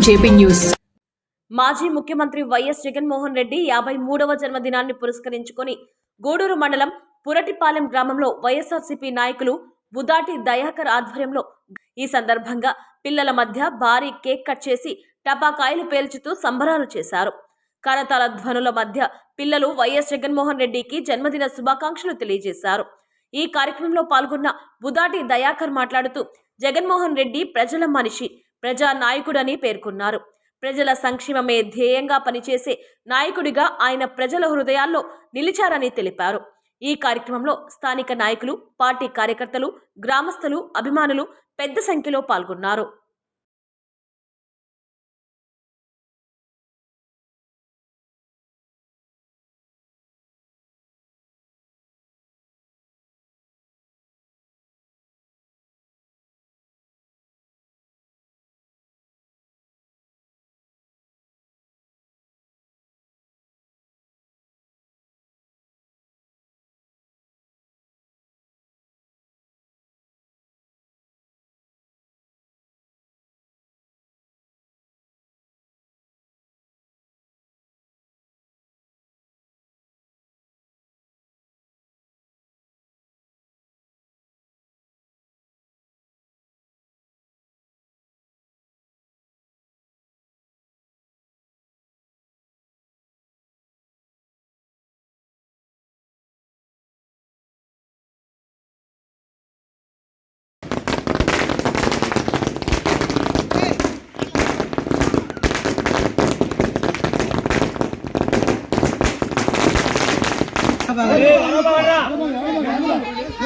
JP News. మాజీ ముఖ్యమంత్రి YS Jaganmohan Reddy 53వ జన్మదినాన్ని పురస్కరించుకొని గూడూరు మండలం పురటిపాలెం గ్రామంలో వైఎస్ఆర్సీపీ నాయకులు బుదాటి దయాకర్ ఆధ్వర్యంలో ఈ సందర్భంగా పిల్లల మధ్య భారీ కేక్ కట్ చేసి టపాకాయలు పేల్చుతూ సంబరాలు చేశారు. కరతాళ ధ్వనుల మధ్య పిల్లలు వైఎస్ జగన్మోహన్ రెడ్డికి జన్మదిన శుభాకాంక్షలు తెలియజేశారు. ఈ కార్యక్రమంలో పాల్గొన్న బుదాటి దయాకర్ మాట్లాడుతూ జగన్మోహన్ రెడ్డి ప్రజల మనిషి, ప్రజా నాయకుడని పేర్కొన్నారు. ప్రజల సంక్షేమమే ధ్యేయంగా పనిచేసే నాయకుడిగా ఆయన ప్రజల హృదయాల్లో నిలిచారని తెలిపారు. ఈ కార్యక్రమంలో స్థానిక నాయకులు, పార్టీ కార్యకర్తలు, గ్రామస్తులు, అభిమానులు పెద్ద సంఖ్యలో పాల్గొన్నారు.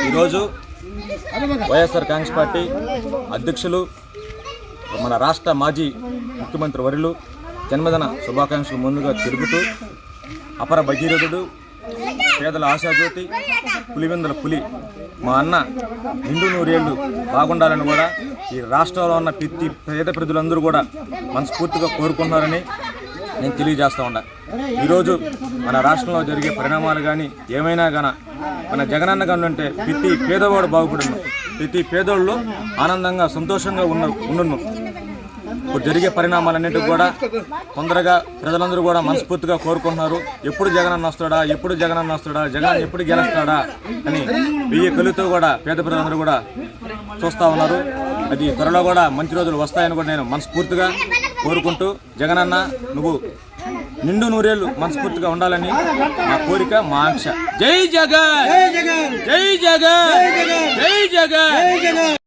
ఈరోజు వైఎస్ఆర్ కాంగ్రెస్ పార్టీ అధ్యక్షులు మన రాష్ట్ర మాజీ ముఖ్యమంత్రి వర్యులు జన్మదిన శుభాకాంక్షలు ముందుగా తెలుపుతూ అపర భగీరథుడు, పేదల ఆశాజ్యోతి, పులివెందుల పులి మా అన్న నిండు నూరేళ్లు బాగుండాలని కూడా ఈ రాష్ట్రంలో ఉన్న ప్రతి పేద ప్రజలందరూ కూడా మనస్ఫూర్తిగా కోరుకుంటున్నారని నేను తెలియజేస్తూ ఉన్నా. ఈరోజు మన రాష్ట్రంలో జరిగే పరిణామాలు కానీ ఏమైనా కానీ మన జగనన్న కానీ ఉంటే ప్రతి పేదవాడు బాగుపడును, ప్రతి పేదోళ్ళు ఆనందంగా సంతోషంగా ఉండును. ఇప్పుడు జరిగే పరిణామాలన్నింటికి కూడా తొందరగా ప్రజలందరూ కూడా మనస్ఫూర్తిగా కోరుకుంటున్నారు. ఎప్పుడు జగనన్న వస్తాడా, ఎప్పుడు జగనన్న వస్తాడా, జగన్ ఎప్పుడు గెలుస్తాడా అని 1000 కళ్ళతో కూడా పేద ప్రజలందరూ కూడా చూస్తూ ఉన్నారు. అది త్వరలో కూడా మంచి రోజులు వస్తాయని కూడా నేను మనస్ఫూర్తిగా కోరుకుంటూ, జగనన్న నువ్వు నిండు నూరేళ్లు మనస్ఫూర్తిగా ఉండాలని మా కోరిక, మా ఆంక్ష. జై జగన్, జై జగన్, జై జగన్.